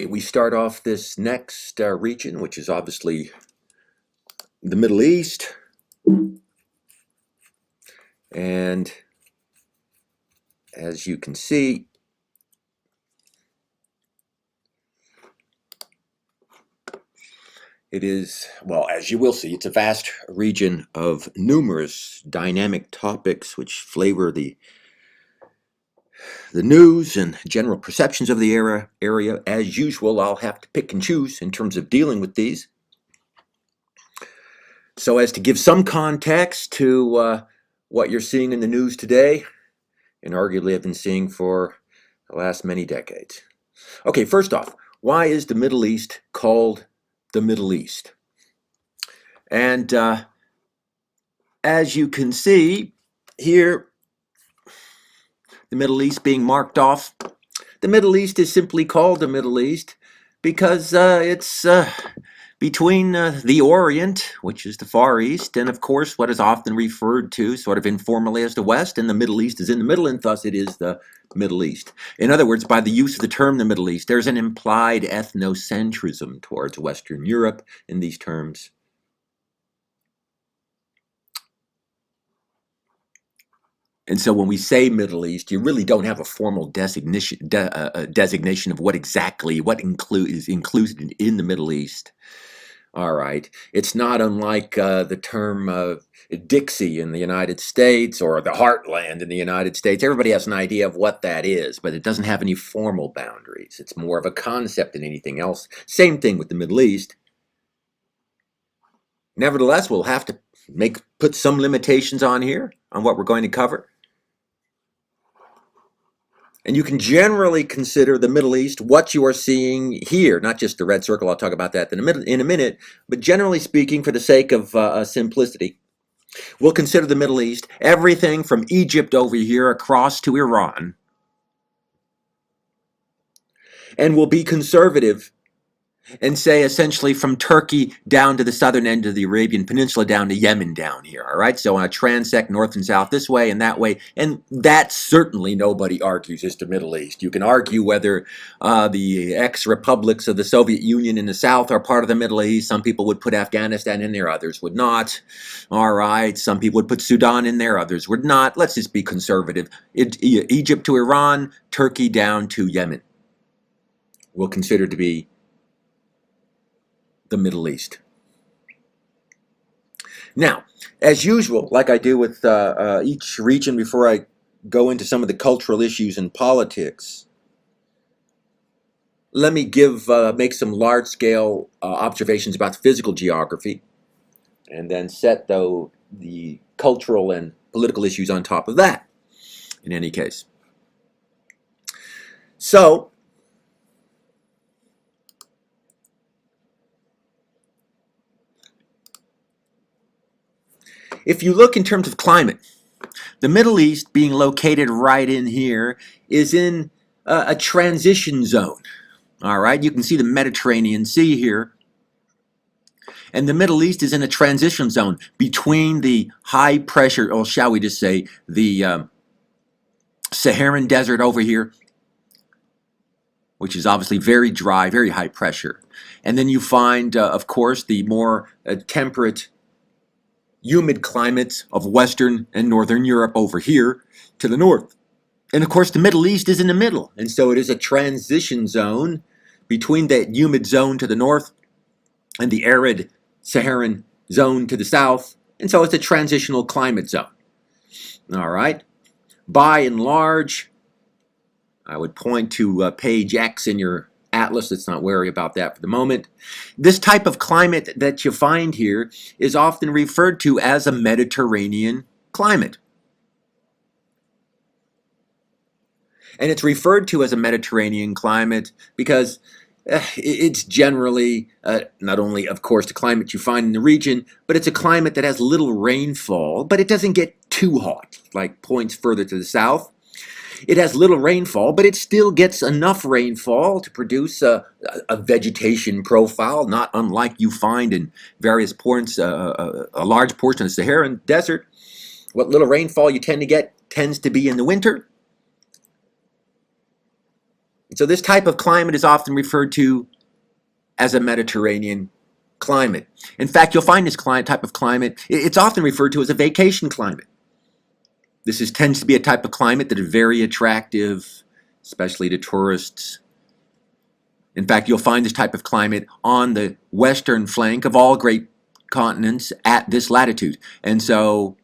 we start off this next region, which is obviously the Middle East. And as you can see, it is, well, as you will see, it's a vast region of numerous dynamic topics which flavor the news and general perceptions of the area. As usual, I'll have to pick and choose in terms of dealing with these, so as to give some context to what you're seeing in the news today, and arguably have been seeing for the last many decades. Okay, first off, why is the Middle East called the Middle East? And as you can see here, the Middle East being marked off, the Middle East is simply called the Middle East because it's between the Orient, which is the Far East, and of course what is often referred to sort of informally as the West, and the Middle East is in the middle, and thus it is the Middle East. In other words, by the use of the term the Middle East, there's an implied ethnocentrism towards Western Europe in these terms. And so when we say Middle East, you really don't have a formal designation of what exactly, is included in the Middle East. All right. It's not unlike the term Dixie in the United States or the Heartland in the United States. Everybody has an idea of what that is, but it doesn't have any formal boundaries. It's more of a concept than anything else. Same thing with the Middle East. Nevertheless, we'll have to put some limitations on here on what we're going to cover. And you can generally consider the Middle East what you are seeing here, not just the red circle. I'll talk about that in a minute. But generally speaking, for the sake of simplicity, we'll consider the Middle East everything from Egypt over here across to Iran. And we'll be conservative and say essentially from Turkey down to the southern end of the Arabian Peninsula down to Yemen down here, all right? So on a transect north and south this way and that way, and that certainly nobody argues is the Middle East. You can argue whether the ex-republics of the Soviet Union in the south are part of the Middle East. Some people would put Afghanistan in there, others would not, all right? Some people would put Sudan in there, others would not. Let's just be conservative. Egypt to Iran, Turkey down to Yemen. We'll consider to be the Middle East. Now, as usual, like I do with each region before I go into some of the cultural issues and politics, let me make some large-scale observations about the physical geography, and then set the cultural and political issues on top of that, in any case. So, if you look in terms of climate, the Middle East, being located right in here, is in a transition zone. All right, you can see the Mediterranean Sea here. And the Middle East is in a transition zone between the high pressure, or shall we just say, the Saharan desert over here, which is obviously very dry, very high pressure. And then you find, of course, the more temperate, humid climates of Western and Northern Europe over here to the north. And of course the Middle East is in the middle, and so it is a transition zone between that humid zone to the north and the arid Saharan zone to the south, and so it's a transitional climate zone. All right, by and large, I would point to page X in your atlas. Let's not worry about that for the moment. This type of climate that you find here is often referred to as a Mediterranean climate. And it's referred to as a Mediterranean climate because it's generally not only, of course, the climate you find in the region, but it's a climate that has little rainfall, but it doesn't get too hot like points further to the south. It has little rainfall, but it still gets enough rainfall to produce a vegetation profile, not unlike you find in various points, a large portion of the Saharan desert. What little rainfall you tend to get tends to be in the winter. So this type of climate is often referred to as a Mediterranean climate. In fact, you'll find this type of climate, it's often referred to as a vacation climate. This tends to be a type of climate that is very attractive, especially to tourists. In fact, you'll find this type of climate on the western flank of all great continents at this latitude. And so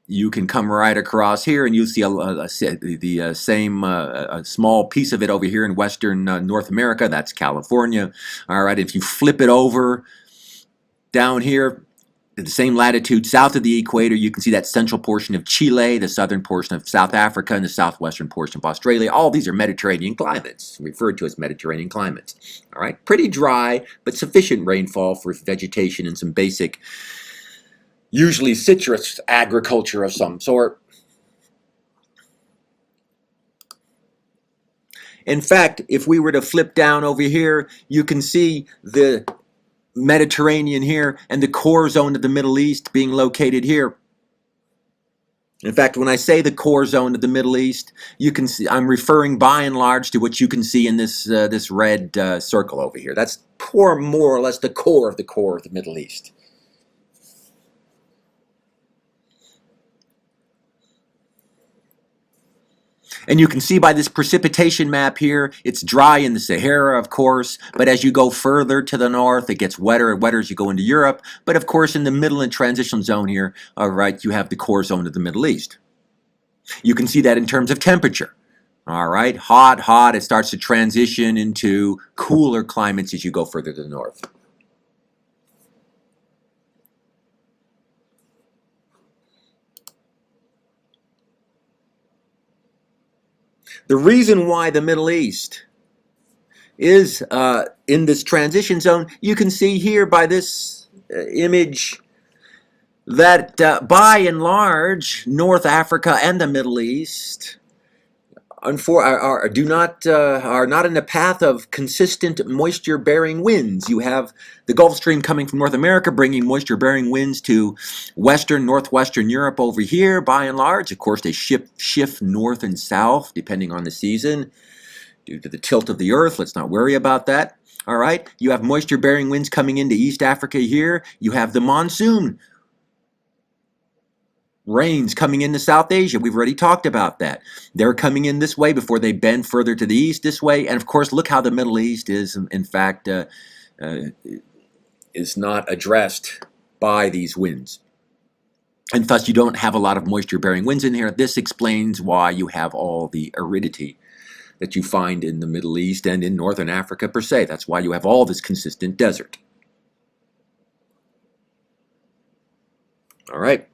you can come right across here and you'll see the same small piece of it over here in western North America. That's California. All right, if you flip it over down here, at the same latitude south of the equator, you can see that central portion of Chile, the southern portion of South Africa, and the southwestern portion of Australia. All these are Mediterranean climates, referred to as Mediterranean climates. All right, pretty dry, but sufficient rainfall for vegetation and some basic, usually citrus agriculture of some sort. In fact, if we were to flip down over here, you can see the Mediterranean here and the core zone of the Middle East being located here. In fact, when I say the core zone of the Middle East, you can see I'm referring by and large to what you can see in this this red circle over here. That's more or less the core of the Middle East. And you can see by this precipitation map here, it's dry in the Sahara, of course, but as you go further to the north, it gets wetter and wetter as you go into Europe. But of course, in the middle and transition zone here, all right, you have the core zone of the Middle East. You can see that in terms of temperature. All right, hot, hot, it starts to transition into cooler climates as you go further to the north. The reason why the Middle East is in this transition zone, you can see here by this image that by and large, North Africa and the Middle East are not in the path of consistent moisture-bearing winds. You have the Gulf Stream coming from North America, bringing moisture-bearing winds to northwestern Europe over here, by and large. Of course, they shift north and south, depending on the season, due to the tilt of the Earth. Let's not worry about that. All right, you have moisture-bearing winds coming into East Africa here. You have the monsoon rains coming into South Asia. We've already talked about that. They're coming in this way before they bend further to the east this way. And of course, look how the Middle East is, in fact, is not addressed by these winds. And thus, you don't have a lot of moisture-bearing winds in here. This explains why you have all the aridity that you find in the Middle East and in Northern Africa per se. That's why you have all this consistent desert. All right.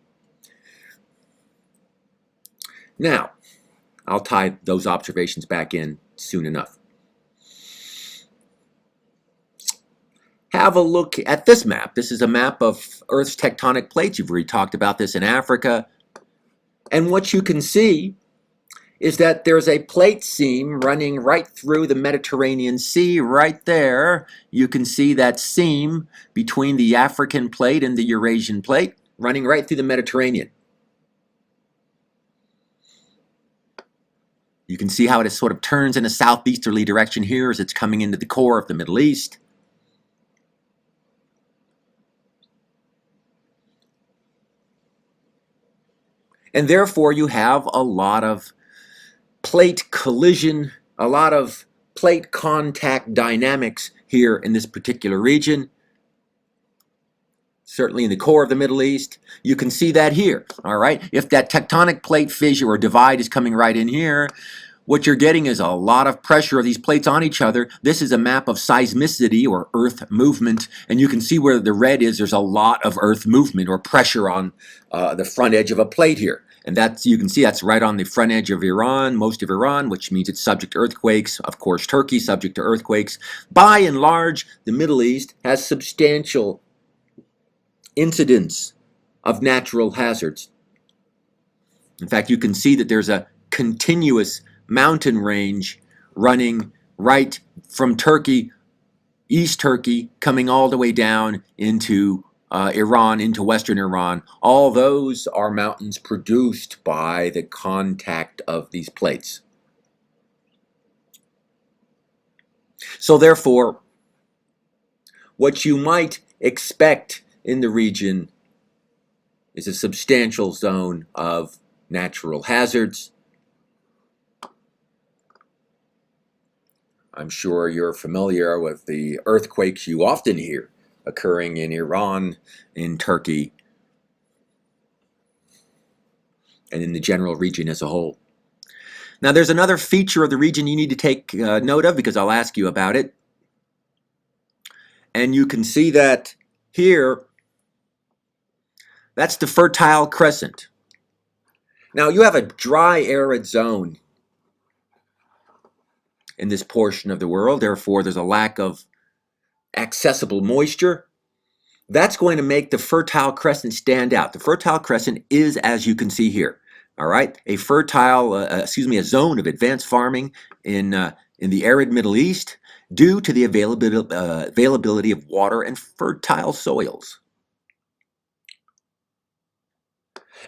Now, I'll tie those observations back in soon enough. Have a look at this map. This is a map of Earth's tectonic plates. You've already talked about this in Africa. And what you can see is that there's a plate seam running right through the Mediterranean Sea right there. You can see that seam between the African plate and the Eurasian plate running right through the Mediterranean. You can see how it sort of turns in a southeasterly direction here as it's coming into the core of the Middle East. And therefore, you have a lot of plate collision, a lot of plate contact dynamics here in this particular region. Certainly in the core of the Middle East. You can see that here, all right? If that tectonic plate fissure or divide is coming right in here, what you're getting is a lot of pressure of these plates on each other. This is a map of seismicity or earth movement, and you can see where the red is, there's a lot of earth movement or pressure on the front edge of a plate here. And that's, you can see that's right on the front edge of Iran, most of Iran, which means it's subject to earthquakes. Of course, Turkey, subject to earthquakes. By and large, the Middle East has substantial incidence of natural hazards. In fact, you can see that there's a continuous mountain range running right from Turkey, East Turkey, coming all the way down into Iran, into western Iran. All those are mountains produced by the contact of these plates. So therefore, what you might expect in the region is a substantial zone of natural hazards. I'm sure you're familiar with the earthquakes you often hear occurring in Iran, in Turkey, and in the general region as a whole. Now, there's another feature of the region you need to take note of, because I'll ask you about it. And you can see that here, that's the Fertile Crescent. Now, you have a dry, arid zone in this portion of the world. Therefore, there's a lack of accessible moisture. That's going to make the Fertile Crescent stand out. The Fertile Crescent is, as you can see here, all right, a zone of advanced farming in the arid Middle East due to the availability of water and fertile soils.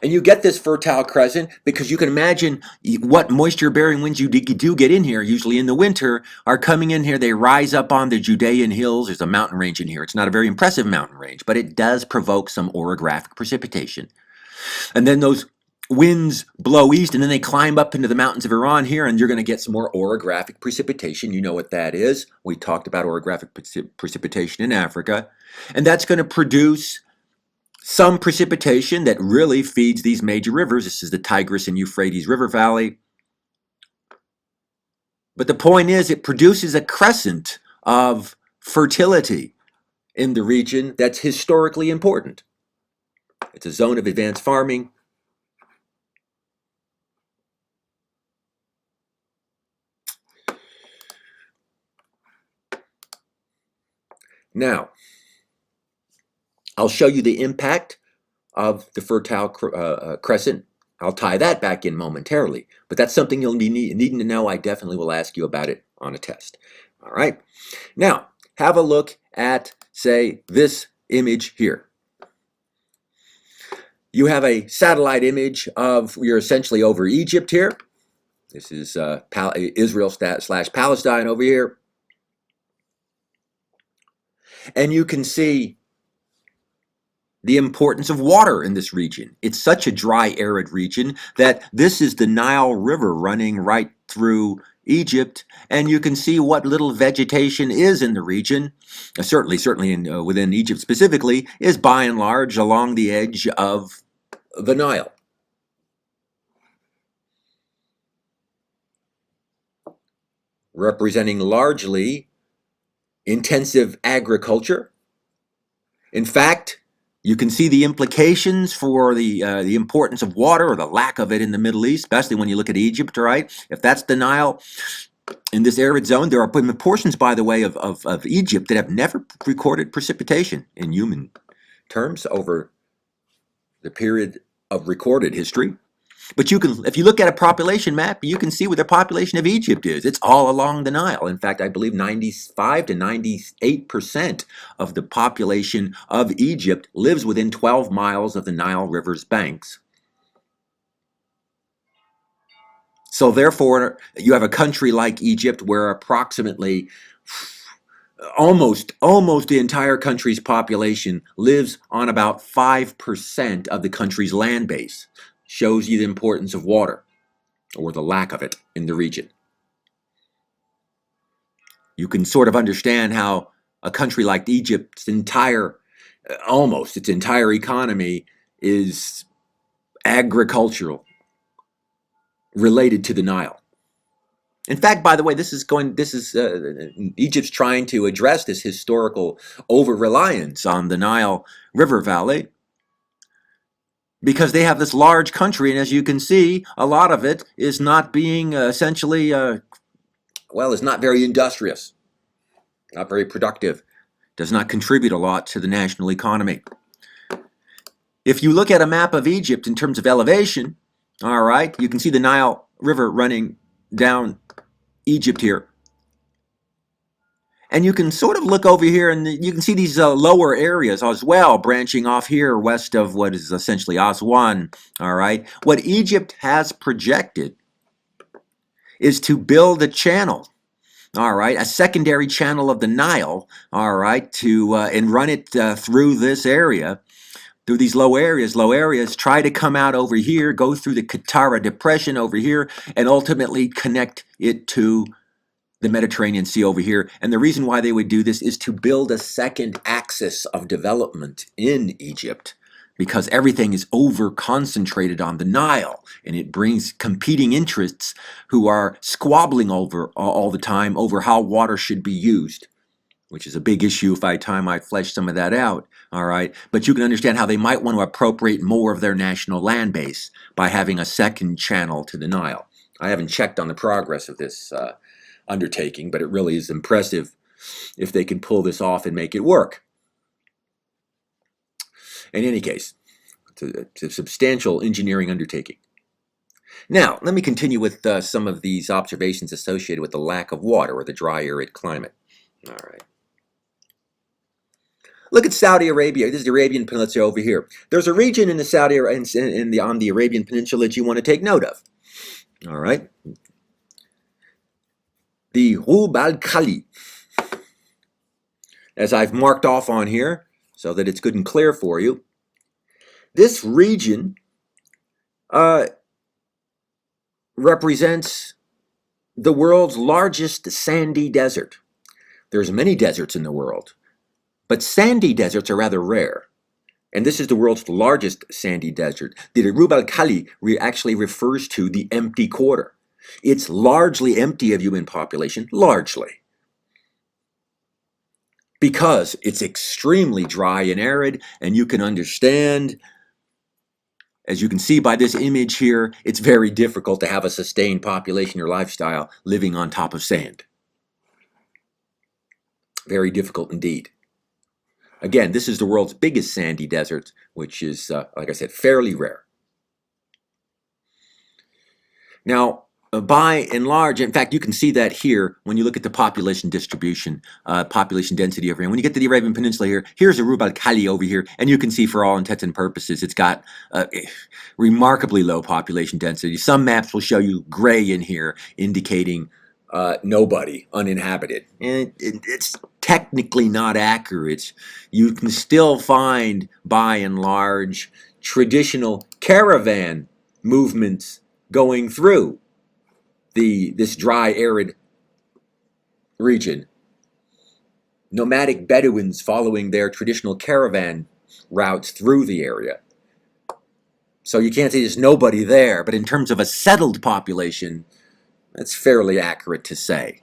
And you get this Fertile Crescent because you can imagine what moisture-bearing winds you do get in here, usually in the winter, are coming in here. They rise up on the Judean hills. There's a mountain range in here. It's not a very impressive mountain range, but it does provoke some orographic precipitation. And then those winds blow east, and then they climb up into the mountains of Iran here, and you're going to get some more orographic precipitation. You know what that is. We talked about orographic precipitation in Africa. And that's going to produce some precipitation that really feeds these major rivers. This is the Tigris and Euphrates River Valley. But the point is, it produces a crescent of fertility in the region that's historically important. It's a zone of advanced farming. Now, I'll show you the impact of the Fertile Crescent. I'll tie that back in momentarily, but that's something you'll be needing to know. I definitely will ask you about it on a test. All right. Now, have a look at, say, this image here. You have a satellite image of, you're essentially over Egypt here. This is Israel / Palestine over here. And you can see the importance of water in this region. It's such a dry, arid region that this is the Nile River running right through Egypt, and you can see what little vegetation is in the region. Certainly within Egypt specifically, is by and large along the edge of the Nile. Representing largely intensive agriculture. In fact, you can see the implications for the importance of water, or the lack of it, in the Middle East, especially when you look at Egypt, right? If that's the Nile in this arid zone, there are portions, by the way, of Egypt that have never recorded precipitation in human terms over the period of recorded history. But you can, if you look at a population map, you can see where the population of Egypt is. It's all along the Nile. In fact, I believe 95 to 98% of the population of Egypt lives within 12 miles of the Nile River's banks. So therefore, you have a country like Egypt where approximately almost the entire country's population lives on about 5% of the country's land base. Shows you the importance of water, or the lack of it, in the region. You can sort of understand how a country like Egypt's almost its entire economy is agricultural, related to the Nile. In fact, by the way, Egypt's trying to address this historical over-reliance on the Nile River Valley, because they have this large country, and as you can see, a lot of it is not being essentially, is not very industrious, not very productive, does not contribute a lot to the national economy. If you look at a map of Egypt in terms of elevation, all right, you can see the Nile River running down Egypt here. And you can sort of look over here, and you can see these lower areas as well, branching off here west of what is essentially Aswan, all right? What Egypt has projected is to build a channel all right, a secondary channel of the Nile, all right, to and run it through this area, through these low areas, try to come out over here, go through the Qattara Depression over here, and ultimately connect it to the Mediterranean Sea over here. And the reason why they would do this is to build a second axis of development in Egypt, because everything is over concentrated on the Nile, and it brings competing interests who are squabbling over all the time over how water should be used, which is a big issue if I had time I'd flesh some of that out, all right? But you can understand how they might want to appropriate more of their national land base by having a second channel to the Nile. I haven't checked on the progress of this undertaking, but it really is impressive if they can pull this off and make it work. In any case, it's a substantial engineering undertaking. Now, let me continue with some of these observations associated with the lack of water or the dry, arid climate. All right. Look at Saudi Arabia. This is the Arabian Peninsula over here. There's a region in the on the Arabian Peninsula that you want to take note of. All right. The Rub al-Khali, as I've marked off on here so that it's good and clear for you. This region represents the world's largest sandy desert. There's many deserts in the world, but sandy deserts are rather rare. And this is the world's largest sandy desert. The Rub al-Khali actually refers to the empty quarter. It's largely empty of human population, largely, because it's extremely dry and arid, and you can understand, as you can see by this image here, it's very difficult to have a sustained population or lifestyle living on top of sand. Very difficult indeed. Again, this is the world's biggest sandy desert, which is, like I said, fairly rare. Now, by and large, in fact, you can see that here when you look at the population distribution, population density over here. When you get to the Arabian Peninsula here, here's a Rub al-Khali over here, and you can see for all intents and purposes, it's got remarkably low population density. Some maps will show you gray in here, indicating nobody, uninhabited. And it's technically not accurate. You can still find, by and large, traditional caravan movements going through this dry, arid region. Nomadic Bedouins following their traditional caravan routes through the area. So you can't say there's nobody there, but in terms of a settled population, that's fairly accurate to say.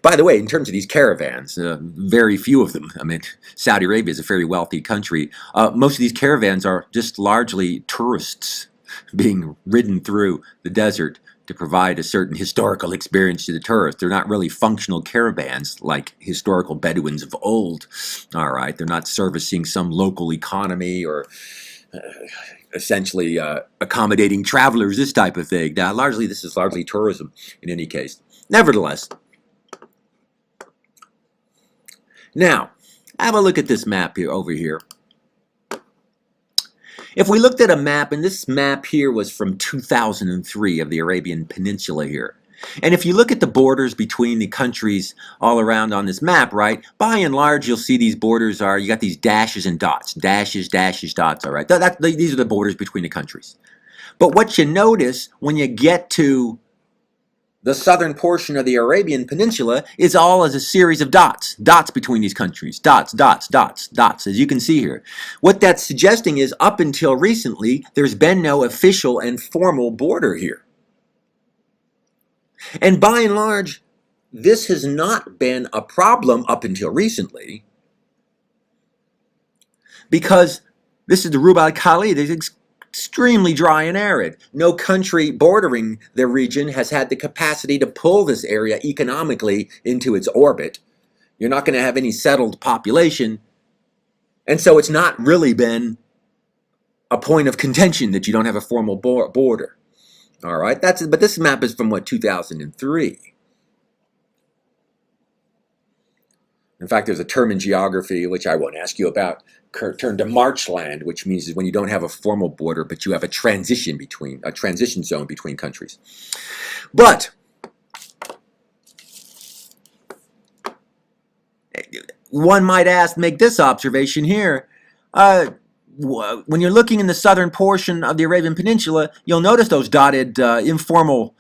By the way, in terms of these caravans, very few of them. I mean, Saudi Arabia is a very wealthy country. Most of these caravans are just largely tourists being ridden through the desert to provide a certain historical experience to the tourist. They're not really functional caravans like historical Bedouins of old. All right, they're not servicing some local economy or essentially accommodating travelers, this type of thing. Now, this is largely tourism in any case. Nevertheless, now, have a look at this map here over here. If we looked at a map, and this map here was from 2003 of the Arabian Peninsula here, and if you look at the borders between the countries all around on this map, right, by and large, you'll see these borders you got these dashes and dots, dashes, dots, all right. These are the borders between the countries. But what you notice when you get to the southern portion of the Arabian Peninsula is all as a series of dots between these countries, dots, as you can see here. What that's suggesting is up until recently, there's been no official and formal border here. And by and large, this has not been a problem up until recently, because this is the Rub al-Khali. There's extremely dry and arid. No country bordering the region has had the capacity to pull this area economically into its orbit. You're not going to have any settled population, and so it's not really been a point of contention that you don't have a formal border. All right, but this map is from 2003. In fact, there's a term in geography, which I won't ask you about, turned to marchland, which means when you don't have a formal border, but you have a transition zone between countries. But one might make this observation here. When you're looking in the southern portion of the Arabian Peninsula, you'll notice those dotted informal,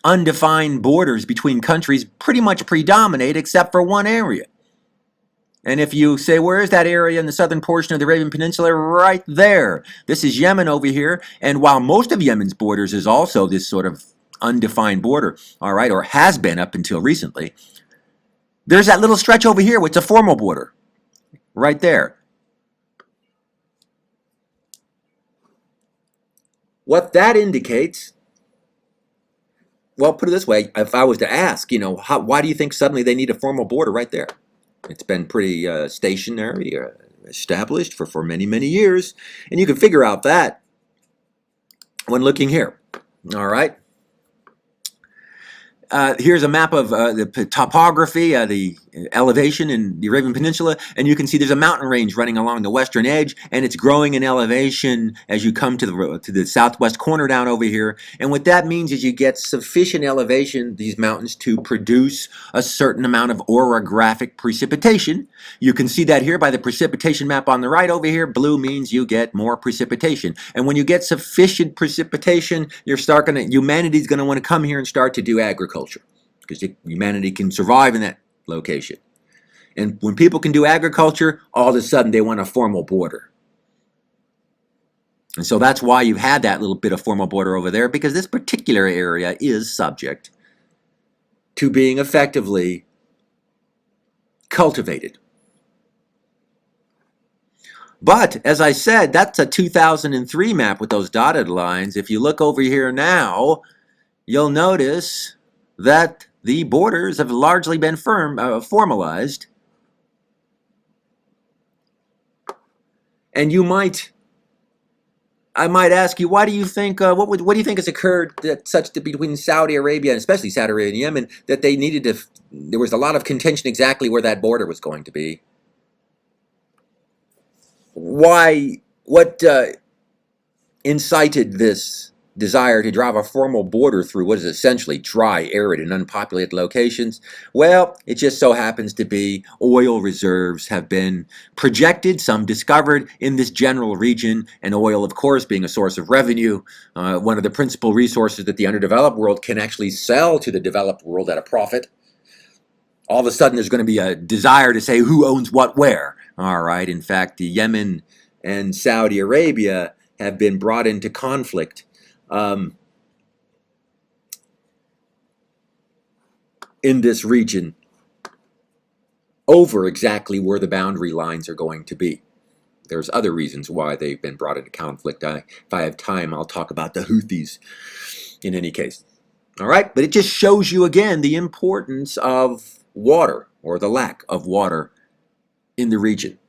undefined borders between countries pretty much predominate except for one area. And if you say, where is that area in the southern portion of the Arabian Peninsula? Right there. This is Yemen over here. And while most of Yemen's borders is also this sort of undefined border, all right, or has been up until recently, there's that little stretch over here, which is a formal border, right there. What that indicates, well, put it this way, if I was to ask, why do you think suddenly they need a formal border right there? It's been pretty stationary, established for many, many years. And you can figure out that when looking here. All right. Here's a map of the topography, the elevation in the Arabian Peninsula, and you can see there's a mountain range running along the western edge, and it's growing in elevation as you come to the southwest corner down over here. And what that means is you get sufficient elevation, these mountains, to produce a certain amount of orographic precipitation. You can see that here by the precipitation map on the right over here. Blue means you get more precipitation. And when you get sufficient precipitation, humanity's going to want to come here and start to do agriculture, because humanity can survive in that location. And when people can do agriculture, all of a sudden they want a formal border. And so that's why you've had that little bit of formal border over there, because this particular area is subject to being effectively cultivated. But, as I said, that's a 2003 map with those dotted lines. If you look over here now, you'll notice that the borders have largely been formalized. And I might ask you, why do you think, what do you think has occurred between Saudi Arabia, and especially Saudi Arabia and Yemen, that there was a lot of contention exactly where that border was going to be? What incited this desire to drive a formal border through what is essentially dry, arid, and unpopulated locations? Well, it just so happens to be oil reserves have been projected, some discovered in this general region, and oil, of course, being a source of revenue, one of the principal resources that the underdeveloped world can actually sell to the developed world at a profit. All of a sudden, there's going to be a desire to say who owns what where. All right, in fact, the Yemen and Saudi Arabia have been brought into conflict in this region over exactly where the boundary lines are going to be. There's other reasons why they've been brought into conflict. If I have time, I'll talk about the Houthis in any case. All right, but it just shows you again the importance of water, or the lack of water, in the region.